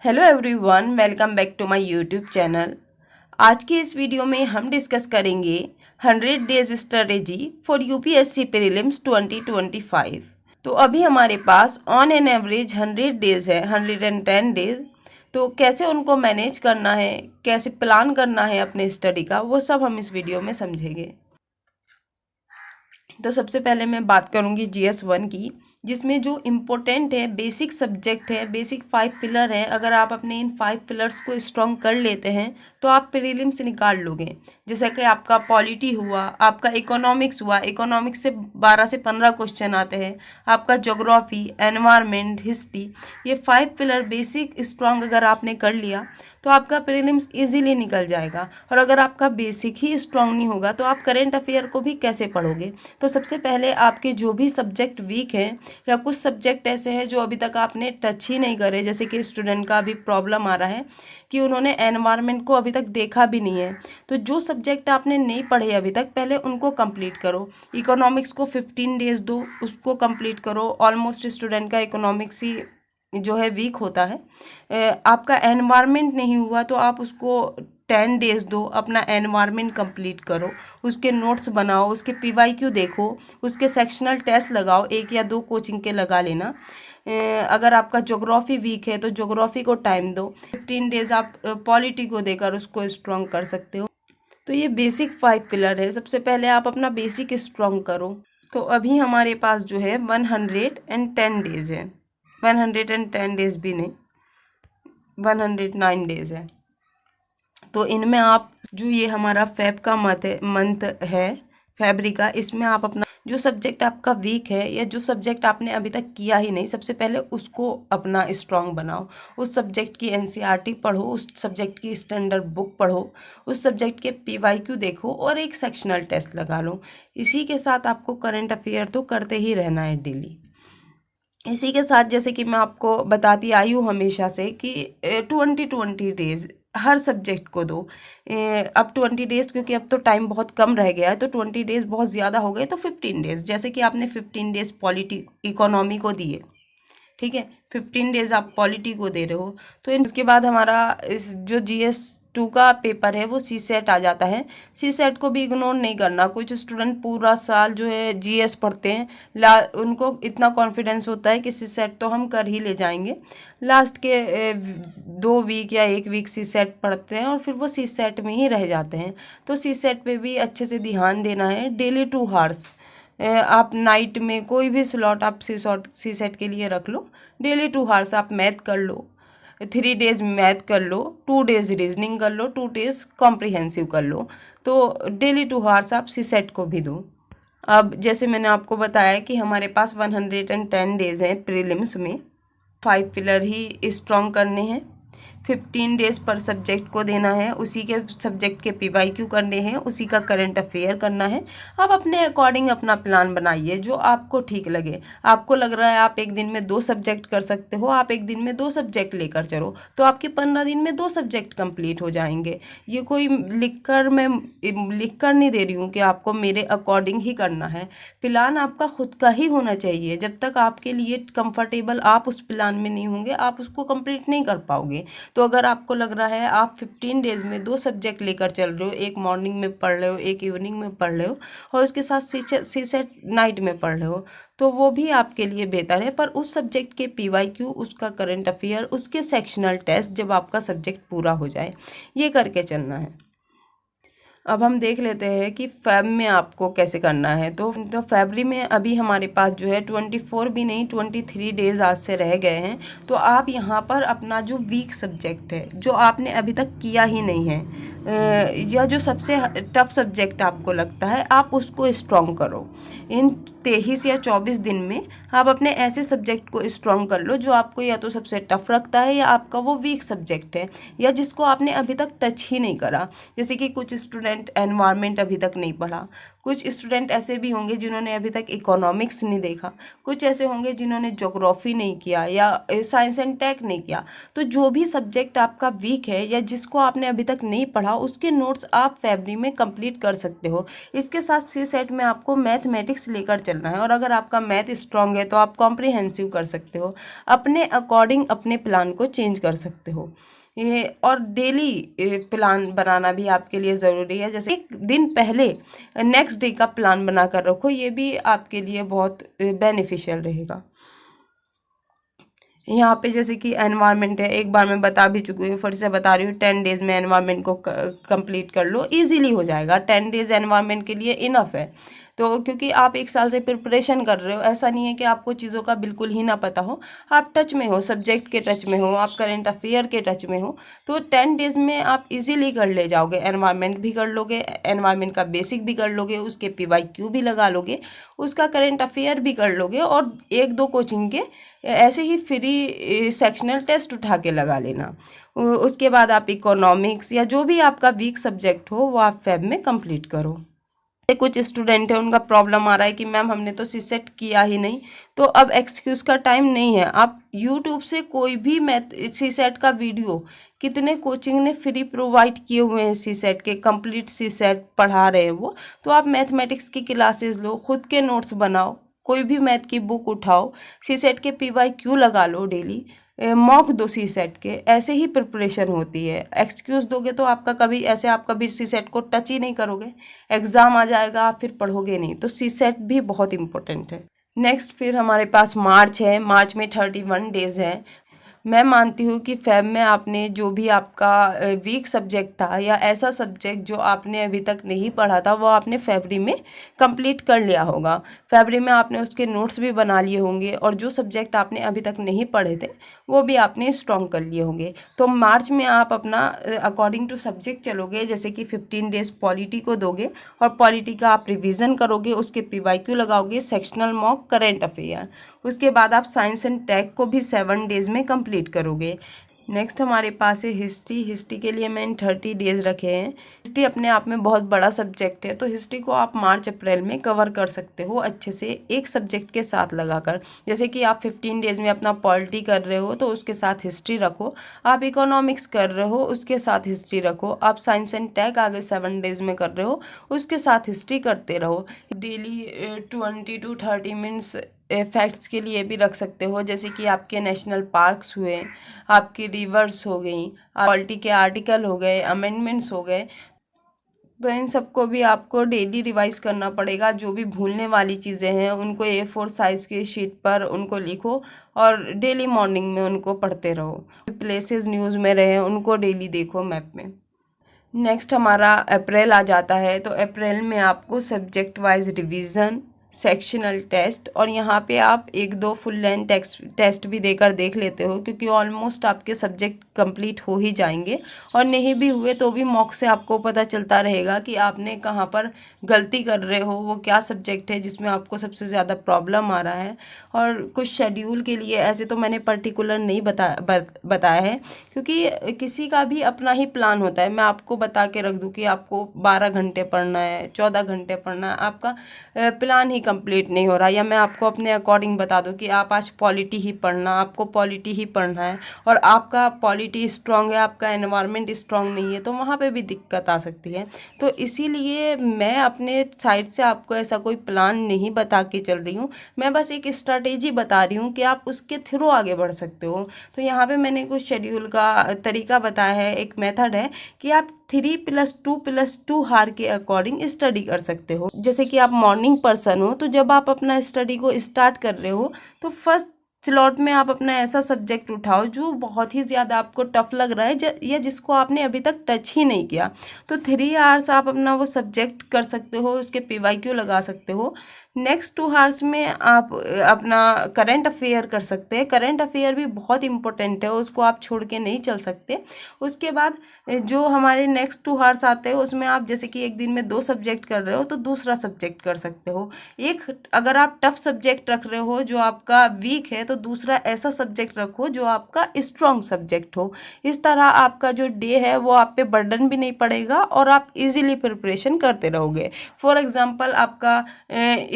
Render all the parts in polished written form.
Hello everyone, welcome back to my YouTube channel. आज की इस वीडियो में हम डिस्कस करेंगे 100 days strategy for UPSC prelims 2025। तो अभी हमारे पास ऑन एन एवरेज 100 डेज है, 110 डेज। तो कैसे उनको मैनेज करना है, कैसे प्लान करना है अपने स्टडी का, वो सब हम इस वीडियो में समझेंगे। तो सबसे पहले मैं बात करूंगी GS1 की, जिसमें जो इम्पोर्टेंट है, बेसिक सब्जेक्ट है, बेसिक 5 पिलर हैं। अगर आप अपने इन 5 पिलर्स को स्ट्रॉन्ग कर लेते हैं तो आप प्रीलिम्स निकाल लोगे। जैसे कि आपका पॉलिटी हुआ, आपका इकोनॉमिक्स हुआ, इकोनॉमिक्स से 12 से 15 क्वेश्चन आते हैं। आपका ज्योग्राफी, एनवायरनमेंट, हिस्ट्री, ये 5 पिलर बेसिक स्ट्रॉन्ग अगर आपने कर लिया तो आपका प्रीलिम्स इजीली निकल जाएगा। और अगर आपका बेसिक ही स्ट्रॉन्ग नहीं होगा तो आप करेंट अफेयर को भी कैसे पढ़ोगे। तो सबसे पहले आपके जो भी सब्जेक्ट वीक हैं या कुछ सब्जेक्ट ऐसे हैं जो अभी तक आपने टच ही नहीं करे, जैसे कि स्टूडेंट का अभी प्रॉब्लम आ रहा है कि उन्होंने एनवायरनमेंट को अभी तक देखा भी नहीं है, तो जो सब्जेक्ट आपने नहीं पढ़े अभी तक पहले उनको कंप्लीट करो। इकोनॉमिक्स को 15 डेज दो, उसको कंप्लीट करो। ऑलमोस्ट स्टूडेंट का इकोनॉमिक्स ही जो है वीक होता है। आपका एनवायरनमेंट नहीं हुआ तो आप उसको 10 डेज दो, अपना एनवायरनमेंट कंप्लीट करो, उसके नोट्स बनाओ, उसके PYQ देखो, उसके सेक्शनल टेस्ट लगाओ, 1 या 2 कोचिंग के लगा लेना। अगर आपका ज्योग्राफी वीक है तो ज्योग्राफी को टाइम दो। 15 डेज आप पॉलिटी को देकर उसको स्ट्रॉन्ग कर सकते हो। तो ये बेसिक 5 पिलर है। सबसे पहले आप अपना बेसिक स्ट्रॉन्ग करो। तो अभी हमारे पास जो है 110 डेज है, 110 डेज भी नहीं, 109 डेज है। तो इनमें आप जो ये हमारा फेब का मंथ है, फरवरी का, इसमें आप अपना जो सब्जेक्ट आपका वीक है या जो सब्जेक्ट आपने अभी तक किया ही नहीं, सबसे पहले उसको अपना स्ट्रॉन्ग बनाओ। उस सब्जेक्ट की NCERT पढ़ो, उस सब्जेक्ट की स्टैंडर्ड बुक पढ़ो, उस सब्जेक्ट के PYQ देखो और एक सेक्शनल टेस्ट लगा लो। इसी के साथ आपको करंट अफेयर तो करते ही रहना है डेली। इसी के साथ जैसे कि मैं आपको बताती आई हूँ हमेशा से कि 20 डेज हर सब्जेक्ट को दो। अब 20 डेज, क्योंकि अब तो टाइम बहुत कम रह गया है, तो 20 डेज बहुत ज़्यादा हो गए, तो 15 डेज, जैसे कि आपने 15 डेज पॉलिटी इकोनॉमी को दिए, ठीक है, 15 डेज आप पॉलिटी को दे रहे हो। तो उसके बाद हमारा इस जो GS2 का पेपर है वो CSET आ जाता है। CSET को भी इग्नोर नहीं करना। कुछ स्टूडेंट पूरा साल जो है GS पढ़ते हैं, उनको इतना कॉन्फिडेंस होता है कि CSET तो हम कर ही ले जाएंगे। लास्ट के 2 वीक या 1 वीक CSET पढ़ते हैं और फिर वो CSET में ही रह जाते हैं। तो CSET पे भी अच्छे से ध्यान देना है। डेली 2 आवर्स आप नाइट में कोई भी स्लॉट आप CSET के लिए रख लो। डेली 2 आवर्स आप मैथ कर लो, 3 डेज मैथ कर लो, 2 डेज रीजनिंग कर लो, 2 डेज कॉम्प्रिहेंसिव कर लो। तो डेली 2 आवर्स आप CSET को भी दो। अब जैसे मैंने आपको बताया कि हमारे पास 110 डेज हैं प्रीलिम्स में, 5 पिलर ही स्ट्रॉन्ग करने हैं, 15 डेज पर सब्जेक्ट को देना है, उसी के सब्जेक्ट के PYQ करने हैं, उसी का करंट अफेयर करना है। आप अपने अकॉर्डिंग अपना प्लान बनाइए जो आपको ठीक लगे। आपको लग रहा है आप एक दिन में 2 सब्जेक्ट कर सकते हो, आप एक दिन में 2 सब्जेक्ट लेकर चलो, तो आपके 15 दिन में 2 सब्जेक्ट कंप्लीट हो जाएंगे। ये कोई मैं लिख कर नहीं दे रही हूँ कि आपको मेरे अकॉर्डिंग ही करना है। प्लान आपका खुद का ही होना चाहिए। जब तक आपके लिए कंफर्टेबल आप उस प्लान में नहीं होंगे, आप उसको कंप्लीट नहीं कर पाओगे। तो अगर आपको लग रहा है आप 15 डेज में 2 सब्जेक्ट लेकर चल रहे हो, एक मॉर्निंग में पढ़ रहे हो, एक इवनिंग में पढ़ रहे हो और उसके साथ CSET नाइट में पढ़ रहे हो, तो वो भी आपके लिए बेहतर है। पर उस सब्जेक्ट के PYQ, उसका करंट अफेयर, उसके सेक्शनल टेस्ट जब आपका सब्जेक्ट पूरा हो जाए, ये करके चलना है। अब हम देख लेते हैं कि फेब में आपको कैसे करना है। तो फरवरी में अभी हमारे पास जो है 24 भी नहीं, 23 डेज आज से रह गए हैं। तो आप यहाँ पर अपना जो वीक सब्जेक्ट है, जो आपने अभी तक किया ही नहीं है, या जो सबसे टफ सब्जेक्ट आपको लगता है, आप उसको स्ट्रॉन्ग करो। इन 23 या 24 दिन में आप अपने ऐसे सब्जेक्ट को स्ट्रॉन्ग कर लो जो आपको या तो सबसे टफ लगता है या आपका वो वीक सब्जेक्ट है या जिसको आपने अभी तक टच ही नहीं करा। जैसे कि कुछ स्टूडेंट स्टूडेंट एनवायरनमेंट अभी तक नहीं पढ़ा, कुछ स्टूडेंट ऐसे भी होंगे जिन्होंने अभी तक इकोनॉमिक्स नहीं देखा, कुछ ऐसे होंगे जिन्होंने ज्योग्राफी नहीं किया या साइंस एंड टेक नहीं किया। तो जो भी सब्जेक्ट आपका वीक है या जिसको आपने अभी तक नहीं पढ़ा, उसके नोट्स आप फरवरी में कंप्लीट कर सकते हो। इसके साथ सी सेट में आपको मैथमेटिक्स लेकर चलना है, और अगर आपका मैथ स्ट्रांग है तो आप कॉम्प्रिहेंसिव कर सकते हो, अपने अकॉर्डिंग अपने प्लान को चेंज कर सकते हो। ये और डेली प्लान बनाना भी आपके लिए ज़रूरी है, जैसे एक दिन पहले नेक्स्ट डे का प्लान बना कर रखो, ये भी आपके लिए बहुत बेनिफिशियल रहेगा। यहाँ पे जैसे कि एनवायरनमेंट है, एक बार मैं बता भी चुकी हूँ, फिर से बता रही हूँ, 10 डेज में एनवायरनमेंट को कंप्लीट कर लो, इजीली हो जाएगा। 10 डेज एनवायरनमेंट के लिए इनफ है। तो क्योंकि आप एक साल से प्रिपरेशन कर रहे हो, ऐसा नहीं है कि आपको चीज़ों का बिल्कुल ही ना पता हो, आप टच में हो, सब्जेक्ट के टच में हो, आप करेंट अफेयर के टच में हो, तो 10 डेज में आप इजीली कर ले जाओगे। एनवायरनमेंट भी कर लोगे, एनवायरनमेंट का बेसिक भी कर लोगे, उसके PYQ भी लगा लोगे, उसका करेंट अफेयर भी कर लोगे, और एक दो कोचिंग के ऐसे ही फ्री सेक्शनल टेस्ट उठा के लगा लेना। उसके बाद आप इकोनॉमिक्स या जो भी आपका वीक सब्जेक्ट हो वो आप फेब में कंप्लीट करो। कुछ स्टूडेंट है, उनका प्रॉब्लम आ रहा है कि मैम हमने तो सीसेट किया ही नहीं, तो अब एक्सक्यूज़ का टाइम नहीं है। आप यूट्यूब से कोई भी मैथ सीसेट का वीडियो, कितने कोचिंग ने फ्री प्रोवाइड किए हुए हैं सीसेट के, कंप्लीट सीसेट पढ़ा रहे हैं वो, तो आप मैथमेटिक्स की क्लासेस लो, खुद के नोट्स बनाओ, कोई भी मैथ की बुक उठाओ, सीसेट के PYQ लगा लो, डेली मॉक दो सीसेट के, ऐसे ही प्रिपरेशन होती है। एक्सक्यूज़ दोगे तो आपका कभी ऐसे आप कभी सीसेट को टच ही नहीं करोगे, एग्ज़ाम आ जाएगा, आप फिर पढ़ोगे नहीं। तो सीसेट भी बहुत इंपॉर्टेंट है। नेक्स्ट फिर हमारे पास मार्च है। मार्च में 31 डेज़ है। मैं मानती हूँ कि फेब में आपने जो भी आपका वीक सब्जेक्ट था या ऐसा सब्जेक्ट जो आपने अभी तक नहीं पढ़ा था, वो आपने फरवरी में कंप्लीट कर लिया होगा। फरवरी में आपने उसके नोट्स भी बना लिए होंगे, और जो सब्जेक्ट आपने अभी तक नहीं पढ़े थे वो भी आपने स्ट्रॉन्ग कर लिए होंगे। तो मार्च में आप अपना अकॉर्डिंग टू सब्जेक्ट चलोगे, जैसे कि 15 डेज़ पॉलिटी को दोगे, और पॉलिटी का आप रिविज़न करोगे, उसके PYQ लगाओगे, सेक्शनल मॉक, करेंट अफेयर। उसके बाद आप साइंस एंड टेक को भी 7 डेज़ में कंप्लीट करोगे। नेक्स्ट हमारे पास है हिस्ट्री। हिस्ट्री के लिए मैंने 30 डेज़ रखे हैं। हिस्ट्री अपने आप में बहुत बड़ा सब्जेक्ट है, तो हिस्ट्री को आप मार्च अप्रैल में कवर कर सकते हो अच्छे से, एक सब्जेक्ट के साथ लगाकर। जैसे कि आप 15 डेज़ में अपना पॉलिटी कर रहे हो तो उसके साथ हिस्ट्री रखो, आप इकोनॉमिक्स कर रहे हो उसके साथ हिस्ट्री रखो, आप साइंस एंड टेक आगे 7 डेज़ में कर रहे हो उसके साथ हिस्ट्री करते रहो। डेली 20 to 30 मिनट्स फैक्ट्स के लिए भी रख सकते हो, जैसे कि आपके नेशनल पार्क्स हुए, आपकी रिवर्स हो गई, पॉलिटी के आर्टिकल हो गए, अमेंडमेंट्स हो गए। तो इन सबको भी आपको डेली रिवाइज करना पड़ेगा। जो भी भूलने वाली चीज़ें हैं उनको A4 साइज़ की शीट पर उनको लिखो, और डेली मॉर्निंग में उनको पढ़ते रहो। प्लेसेस न्यूज़ में रहे उनको डेली देखो मैप में। नेक्स्ट हमारा अप्रैल आ जाता है, तो अप्रैल में आपको subject wise revision, sectional test, और यहाँ पे आप एक दो फुल लेंथ टेस्ट भी देकर देख लेते हो, क्योंकि ऑलमोस्ट आपके सब्जेक्ट कंप्लीट हो ही जाएंगे, और नहीं भी हुए तो भी मॉक से आपको पता चलता रहेगा कि आपने कहाँ पर गलती कर रहे हो, वो क्या सब्जेक्ट है जिसमें आपको सबसे ज़्यादा प्रॉब्लम आ रहा है। और कुछ शेड्यूल के लिए ऐसे तो मैंने पर्टिकुलर नहीं बताया है, क्योंकि किसी का भी अपना ही प्लान होता है। मैं आपको बता के रख दूँ कि आपको 12 घंटे पढ़ना है, 14 घंटे पढ़ना है, आपका प्लान ही कंप्लीट नहीं हो रहा, या मैं आपको अपने अकॉर्डिंग बता दूं कि आप आज पॉलिटी ही पढ़ना, आपको पॉलिटी ही पढ़ना है, और आपका पॉलिटी स्ट्रांग है, आपका एनवायरनमेंट स्ट्रांग नहीं है, तो वहाँ पे भी दिक्कत आ सकती है। तो इसीलिए मैं अपने साइड से आपको ऐसा कोई प्लान नहीं बता के चल रही हूँ, मैं बस एक स्ट्रैटेजी बता रही हूँ कि आप उसके थ्रू आगे बढ़ सकते हो। तो यहाँ पे मैंने कुछ शेड्यूल का तरीका बताया है, एक मेथड है कि आप 3+2+2 हार के अकॉर्डिंग स्टडी कर सकते हो। जैसे कि आप मॉर्निंग पर्सन हो, तो जब आप अपना स्टडी को स्टार्ट कर रहे हो तो फर्स्ट स्लॉट में आप अपना ऐसा सब्जेक्ट उठाओ जो बहुत ही ज़्यादा आपको टफ लग रहा है, या जिसको आपने अभी तक टच ही नहीं किया। तो 3 आवर्स आप अपना वो सब्जेक्ट कर सकते हो, उसके PYQ लगा सकते हो। नेक्स्ट 2 आवर्स में आप अपना करंट अफेयर कर सकते हैं। करंट अफेयर भी बहुत इंपॉर्टेंट है, उसको आप छोड़ के नहीं चल सकते। उसके बाद जो हमारे नेक्स्ट 2 आवर्स आते हैं उसमें आप जैसे कि एक दिन में 2 सब्जेक्ट कर रहे हो तो दूसरा सब्जेक्ट कर सकते हो। एक अगर आप टफ सब्जेक्ट रख रहे हो जो आपका वीक है तो दूसरा ऐसा सब्जेक्ट रखो जो आपका स्ट्रॉन्ग सब्जेक्ट हो। इस तरह आपका जो डे है वो आप पे बर्डन भी नहीं पड़ेगा और आप इजीली प्रिपरेशन करते रहोगे। फॉर एग्जांपल आपका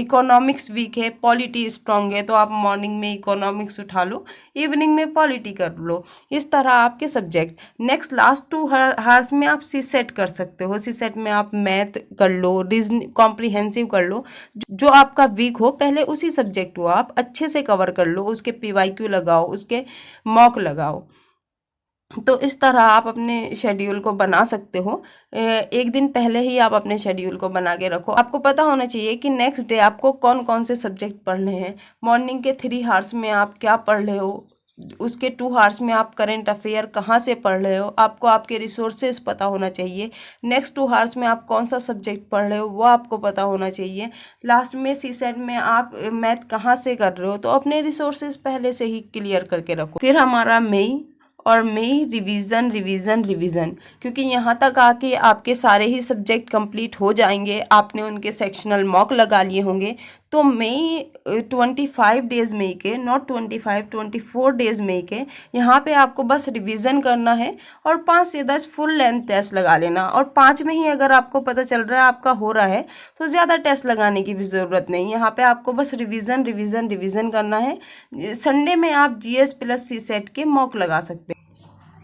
इकोनॉमिक्स वीक है, पॉलिटी स्ट्रॉन्ग है, तो आप मॉर्निंग में इकोनॉमिक्स उठा लो, इवनिंग में पॉलिटी कर लो। इस तरह आपके सब्जेक्ट नेक्स्ट लास्ट 2 आवर्स में आप सी सेट कर सकते हो। सी सेट में आप मैथ कर लो, रीजन कॉम्प्रिहेंसिव कर लो। जो आपका वीक हो पहले उसी सब्जेक्ट को आप अच्छे से कवर कर लो, उसके पीवाईक्यू लगाओ, उसके मॉक लगाओ। तो इस तरह आप अपने शेड्यूल को बना सकते हो। एक दिन पहले ही आप अपने शेड्यूल को बना के रखो। आपको पता होना चाहिए कि नेक्स्ट डे आपको कौन कौन से सब्जेक्ट पढ़ने हैं। मॉर्निंग के 3 आवर्स में आप क्या पढ़ रहे हो, उसके 2 आवर्स में आप करंट अफेयर कहाँ से पढ़ रहे हो, आपको आपके रिसोर्सेज पता होना चाहिए। नेक्स्ट 2 आवर्स में आप कौन सा सब्जेक्ट पढ़ रहे हो वो आपको पता होना चाहिए। लास्ट में सी सेट में आप मैथ कहाँ से कर रहे हो, तो अपने रिसोर्सेज पहले से ही क्लियर करके रखो। फिर हमारा मई और मई रिवीजन रिवीजन रिवीजन, क्योंकि यहाँ तक आके आपके सारे ही सब्जेक्ट कंप्लीट हो जाएंगे, आपने उनके सेक्शनल मॉक लगा लिए होंगे। तो मई 25 डेज मई के, नॉट 25, 24 डेज मई के, यहाँ पे आपको बस रिवीजन करना है और 5 से 10 फुल लेंथ टेस्ट लगा लेना। और 5 में ही अगर आपको पता चल रहा है आपका हो रहा है तो ज़्यादा टेस्ट लगाने की भी ज़रूरत नहीं। यहाँ पे आपको बस रिवीजन रिवीजन रिवीजन करना है। संडे में आप GS प्लस सी सेट के मॉक लगा सकते हैं।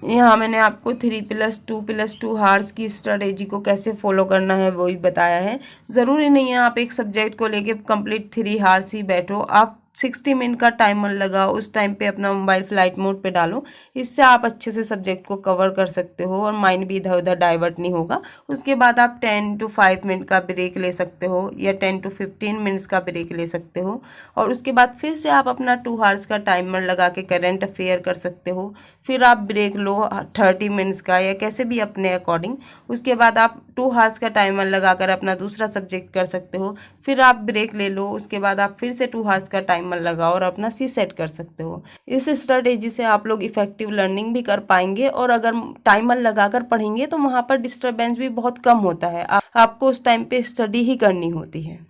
यहाँ मैंने आपको 3+2+2 हार्स की स्ट्रेटेजी को कैसे फॉलो करना है वो ही बताया है। ज़रूरी नहीं है आप एक सब्जेक्ट को लेके कंप्लीट 3 हार्स ही बैठो। आप 60 मिनट का टाइमर लगाओ, उस टाइम पे अपना मोबाइल फ्लाइट मोड पे डालो। इससे आप अच्छे से सब्जेक्ट को कवर कर सकते हो और माइंड भी इधर उधर डाइवर्ट नहीं होगा। उसके बाद आप 10 to 5 मिनट का ब्रेक ले सकते हो या 10 to 15 मिनट्स का ब्रेक ले सकते हो। और उसके बाद फिर से आप अपना 2 हार्स का टाइमर लगा के करंट अफेयर कर सकते हो। फिर आप ब्रेक लो 30 मिनट्स का या कैसे भी अपने अकॉर्डिंग। उसके बाद आप 2 हार्स का टाइमर लगाकर अपना दूसरा सब्जेक्ट कर सकते हो। फिर आप ब्रेक ले लो, उसके बाद आप फिर से 2 हार्स का टाइमर लगाओ और अपना सी सेट कर सकते हो। इस स्ट्रेटेजी से आप लोग इफेक्टिव लर्निंग भी कर पाएंगे और अगर टाइमर लगाकर पढ़ेंगे तो वहाँ पर डिस्टर्बेंस भी बहुत कम होता है। आपको उस टाइम पे स्टडी ही करनी होती है।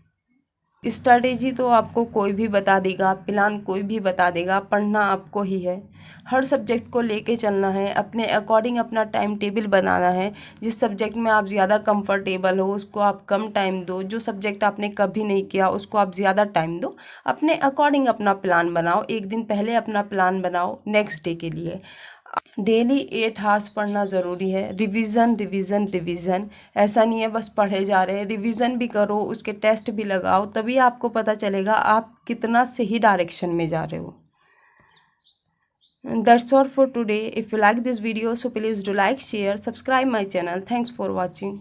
स्ट्रैटेजी तो आपको कोई भी बता देगा, प्लान कोई भी बता देगा, पढ़ना आपको ही है। हर सब्जेक्ट को लेके चलना है, अपने अकॉर्डिंग अपना टाइम टेबल बनाना है। जिस सब्जेक्ट में आप ज़्यादा कंफर्टेबल हो उसको आप कम टाइम दो, जो सब्जेक्ट आपने कभी नहीं किया उसको आप ज़्यादा टाइम दो। अपने अकॉर्डिंग अपना प्लान बनाओ, एक दिन पहले अपना प्लान बनाओ नेक्स्ट डे के लिए। डेली 8 हार्स पढ़ना ज़रूरी है। रिवीजन रिवीजन रिवीजन, ऐसा नहीं है बस पढ़े जा रहे हैं, रिवीजन भी करो, उसके टेस्ट भी लगाओ, तभी आपको पता चलेगा आप कितना सही डायरेक्शन में जा रहे हो। That's all for today. If you like this video, so please do like, share, subscribe my channel. Thanks for watching.